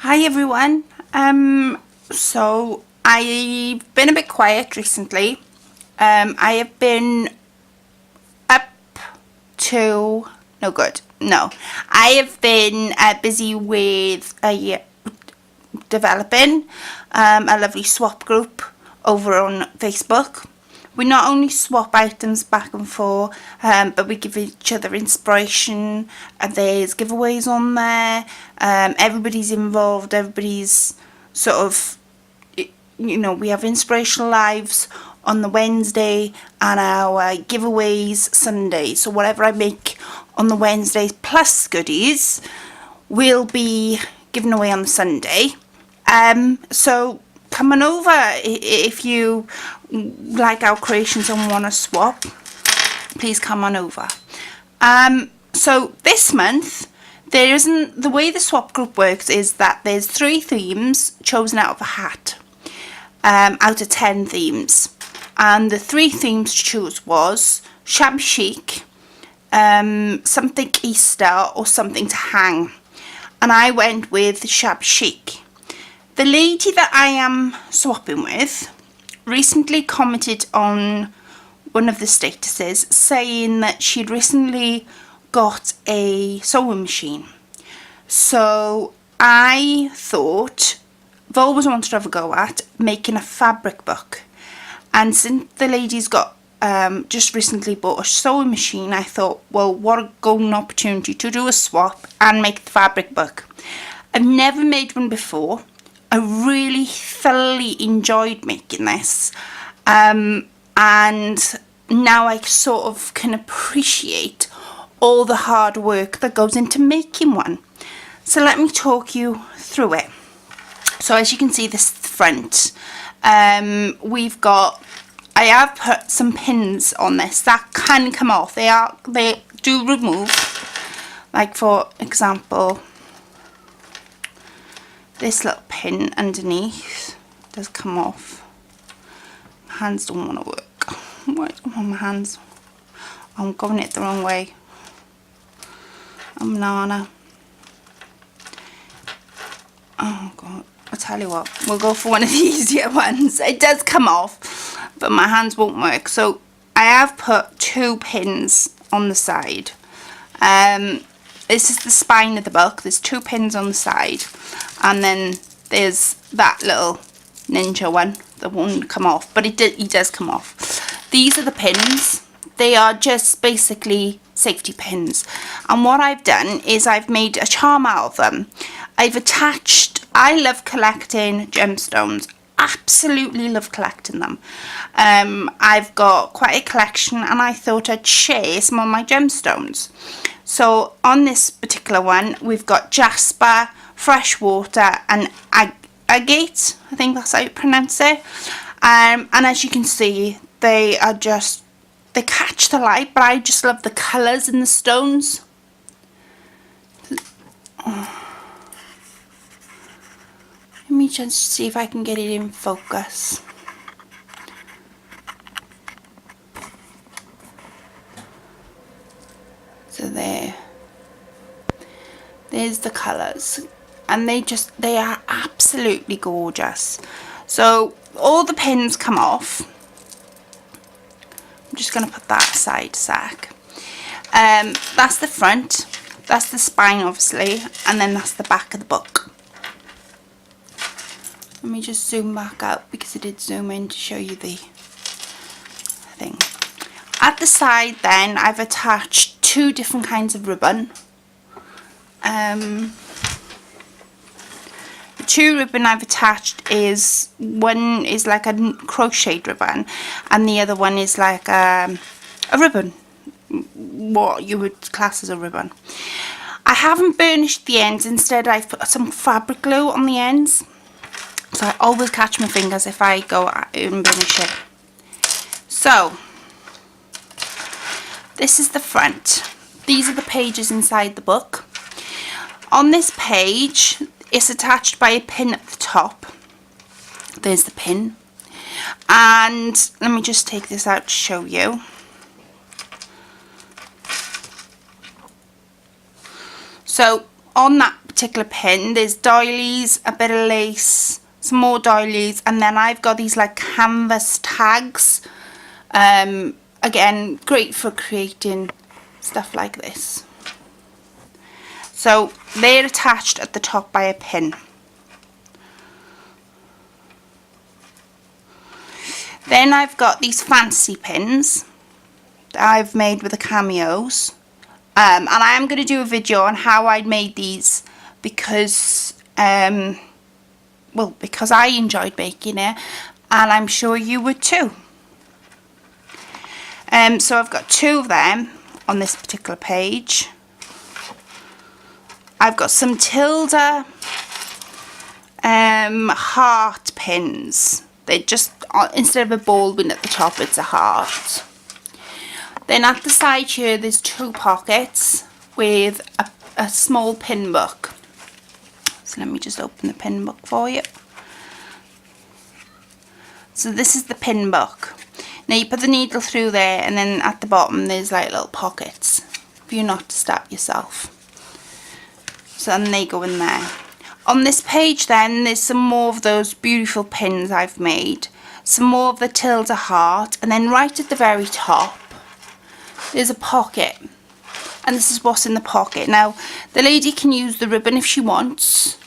Hi everyone. So I've been a bit quiet recently. I have been up to no good. No, I have been busy with developing a lovely swap group over on Facebook. We not only swap items back and forth, but we give each other inspiration. There's giveaways on there. Everybody's involved. Everybody's sort of, we have inspirational lives on the Wednesday and our giveaways Sunday. So whatever I make on the Wednesdays plus goodies will be given away on the Sunday. So come on over if you like our creations and want to swap. Please come on over. So this month the way the swap group works is that there's 3 themes chosen out of a hat, out of 10 themes, and the 3 themes to choose was Shabby chic, something Easter, or something to hang, and I went with Shabby chic. The lady that I am swapping with recently commented on one of the statuses saying that she'd recently got a sewing machine. So I thought I've always wanted to have a go at making a fabric book, and since the lady's got just recently bought a sewing machine, I thought, well, what a golden opportunity to do a swap and make the fabric book. I've never made one before. I really thoroughly enjoyed making this, and now I sort of can appreciate all the hard work that goes into making one. So let me talk you through it. So as you can see, this front, I have put some pins on this that can come off. They do remove, like for example, this little pin underneath does come off. My hands don't want to work. Why don't want my hands? I'm going it the wrong way. I'm Nana. Oh god, I'll tell you what, we'll go for one of the easier ones. It does come off, but my hands won't work. So I have put 2 pins on the side. This is the spine of the book. There's 2 pins on the side, and then there's that little ninja one that won't come off, but it does come off. These are the pins. They are just basically safety pins, and what I've done is I've made a charm out of them. I love collecting gemstones. Absolutely love collecting them. I've got quite a collection, and I thought I'd share some of my gemstones. So on this particular one, we've got jasper, fresh water, and agate. I think that's how you pronounce it. And as you can see, they catch the light, but I just love the colours in the stones. Let me just see if I can get it in focus. So there's the colours, and they are absolutely gorgeous. So all the pins come off. I'm just going to put that aside a sec. That's the front, that's the spine obviously, and then that's the back of the book. Let me just zoom back out because I did zoom in to show you the thing. At the side then, I've attached 2 different kinds of ribbon. The 2 ribbon I've attached is, one is like a crocheted ribbon, and the other one is like a ribbon, what you would class as a ribbon. I haven't burnished the ends. Instead I've put some fabric glue on the ends, so I always catch my fingers if I go and burnish it. So this is the front. These are the pages inside the book. On this page, it's attached by a pin at the top. There's the pin. And let me just take this out to show you. So on that particular pin, there's doilies, a bit of lace, some more doilies, and then I've got these like canvas tags. Again, great for creating stuff like this. So they're attached at the top by a pin. Then I've got these fancy pins that I've made with the cameos. And I am going to do a video on how I made these because, well, because I enjoyed making it, and I'm sure you would too. So I've got 2 of them on this particular page. I've got some tilde heart pins. They're just, instead of a baldwin at the top, it's a heart. Then at the side here, there's 2 pockets with a small pin book. So let me just open the pin book for you. So this is the pin book. Now you put the needle through there, and then at the bottom there's like little pockets for you not to stab yourself. So then they go in there. On this page then, there's some more of those beautiful pins I've made. Some more of the tilde heart, and then right at the very top there's a pocket, and this is what's in the pocket. Now the lady can use the ribbon if she wants,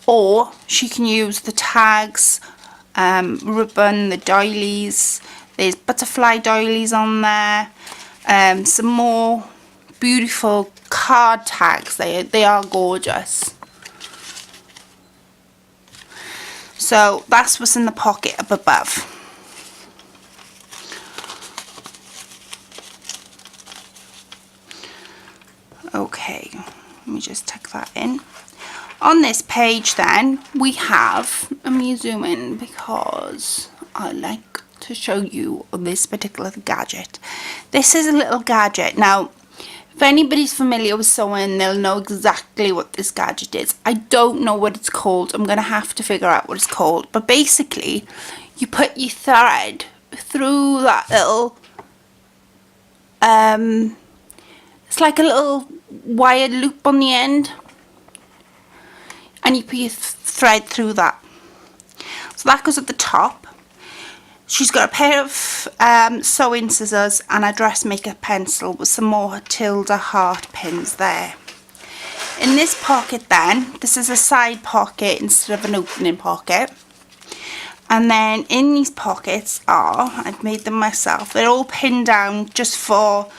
or she can use the tags, ribbon, the doilies. There's butterfly doilies on there, some more beautiful card tags. They are gorgeous. So that's what's in the pocket up above. Okay, let me just tuck that in. On this page then, we have, let me zoom in because I like to show you this particular gadget. This is a little gadget. Now, if anybody's familiar with sewing, they'll know exactly what this gadget is. I don't know what it's called. I'm going to have to figure out what it's called. But basically, you put your thread through that little, it's like a little wired loop on the end. And you put your thread through that. So that goes at the top. She's got a pair of sewing scissors and a dressmaker pencil with some more tilde heart pins there. In this pocket then, this is a side pocket instead of an opening pocket. And then in these pockets are, I've made them myself, they're all pinned down just for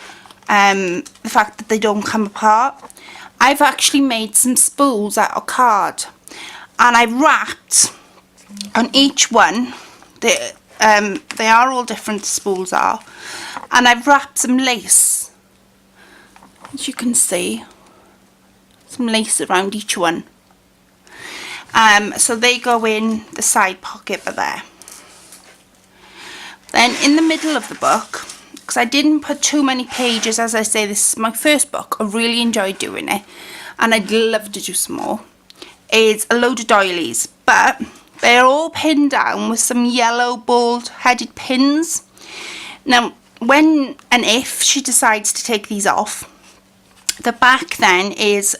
the fact that they don't come apart. I've actually made some spools out of card, and I wrapped on each one. They are all different, spools are, and I've wrapped some lace, as you can see, some lace around each one. So they go in the side pocket there. Then in the middle of the book, because I didn't put too many pages, as I say, this is my first book, I really enjoyed doing it, and I'd love to do some more, is a load of doilies, but they're all pinned down with some yellow bald-headed pins. Now, when and if she decides to take these off, the back then is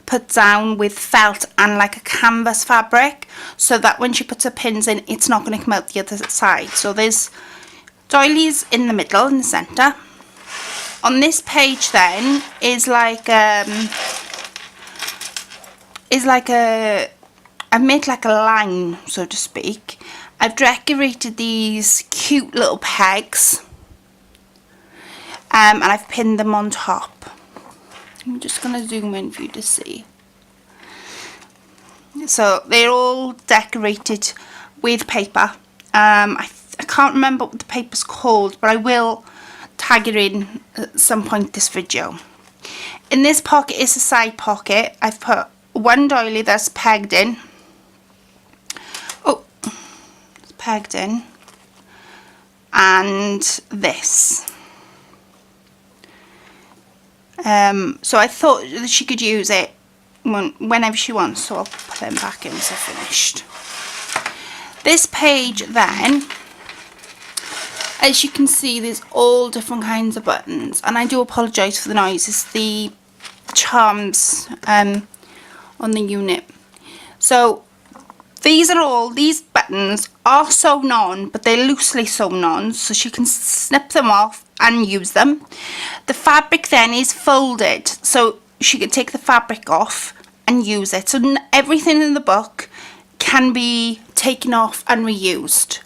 put down with felt and like a canvas fabric, so that when she puts her pins in, it's not going to come out the other side. So there's doilies in the middle, in the centre. On this page then is like I've made like a line, so to speak. I've decorated these cute little pegs, and I've pinned them on top. I'm just going to zoom in for you to see. So they're all decorated with paper. I can't remember what the paper's called, but I will tag it in at some point this video. In this pocket is a side pocket. I've put one doily that's pegged in. Oh, it's pegged in. And this. So I thought that she could use it whenever she wants, so I'll put them back in once I've finished. This page then, as you can see, there's all different kinds of buttons, and I do apologise for the noise. It's the charms on the unit. So these buttons are sewn on, but they're loosely sewn on, so she can snip them off and use them. The fabric then is folded, so she can take the fabric off and use it. So everything in the book can be taken off and reused.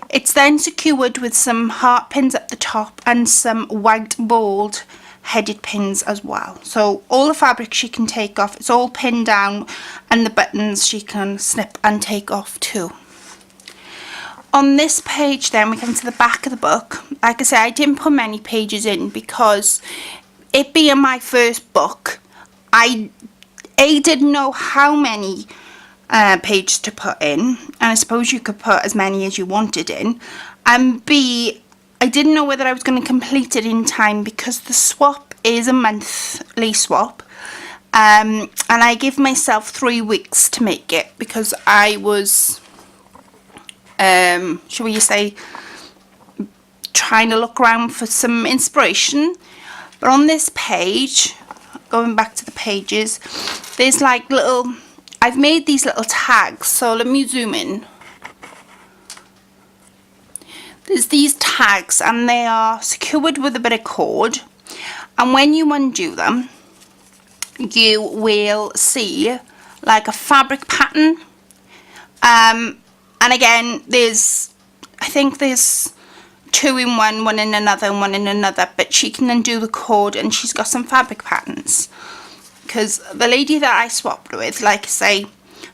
It's then secured with some heart pins at the top and some white bold headed pins as well. So all the fabric she can take off, it's all pinned down, and the buttons she can snip and take off too. On this page then we come to the back of the book. Like I say, I didn't put many pages in because it being my first book, I didn't know how many pages to put in, and I suppose you could put as many as you wanted in, and B, I didn't know whether I was going to complete it in time because the swap is a monthly swap, and I give myself 3 weeks to make it because I was shall we say, trying to look around for some inspiration. But on this page, going back to the pages, there's like little, I've made these little tags, so let me zoom in. There's these tags and they are secured with a bit of cord, and when you undo them you will see like a fabric pattern, and again I think there's 2 in one in another and one in another, but she can undo the cord and she's got some fabric patterns. Because the lady that I swapped with, like I say,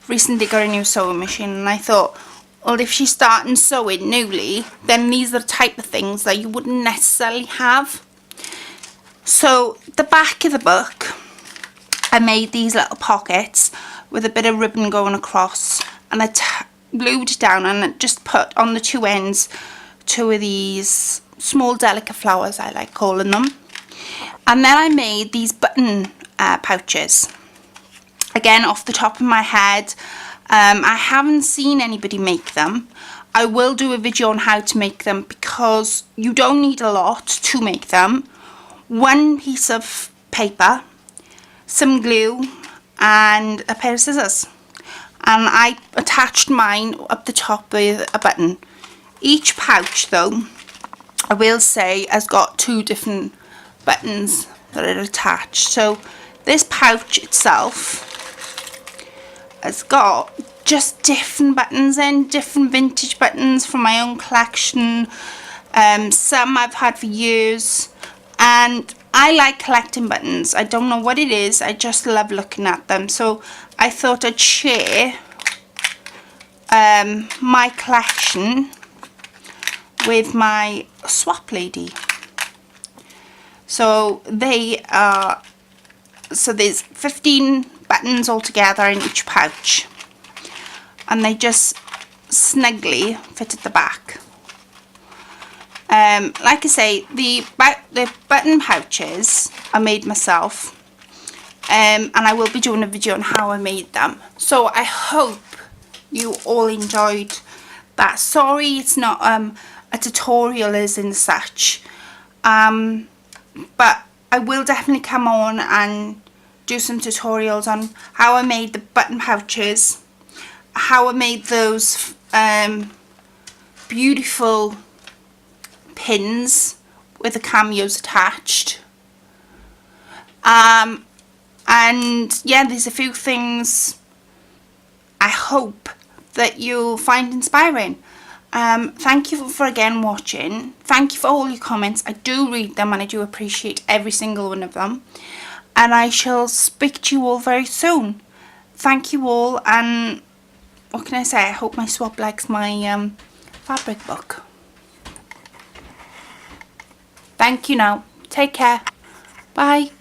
recently got a new sewing machine, and I thought, well, if she's starting sewing newly, then these are the type of things that you wouldn't necessarily have. So the back of the book, I made these little pockets with a bit of ribbon going across, and I glued down and just put on the 2 ends 2 of these small delicate flowers, I like calling them. And then I made these button pouches. Again, off the top of my head, I haven't seen anybody make them. I will do a video on how to make them because you don't need a lot to make them. 1 piece of paper, some glue and a pair of scissors. And I attached mine up the top with a button. Each pouch though, I will say, has got 2 different buttons that are attached. So this pouch itself has got just different buttons in, different vintage buttons from my own collection. Some I've had for years, and I like collecting buttons. I don't know what it is, I just love looking at them. So I thought I'd share my collection with my swap lady. So they are, so there's 15 buttons altogether in each pouch, and they just snugly fit at the back. Like I say, the button pouches I made myself, and I will be doing a video on how I made them. So I hope you all enjoyed that. Sorry it's not a tutorial as in such, but I will definitely come on and do some tutorials on how I made the button pouches, how I made those beautiful pins with the cameos attached, and yeah, there's a few things I hope that you'll find inspiring. Thank you for again watching. Thank you for all your comments. I do read them and I do appreciate every single one of them, and I shall speak to you all very soon. Thank you all, and what can I say, I hope my swap likes my fabric book. Thank you now. Take care. Bye.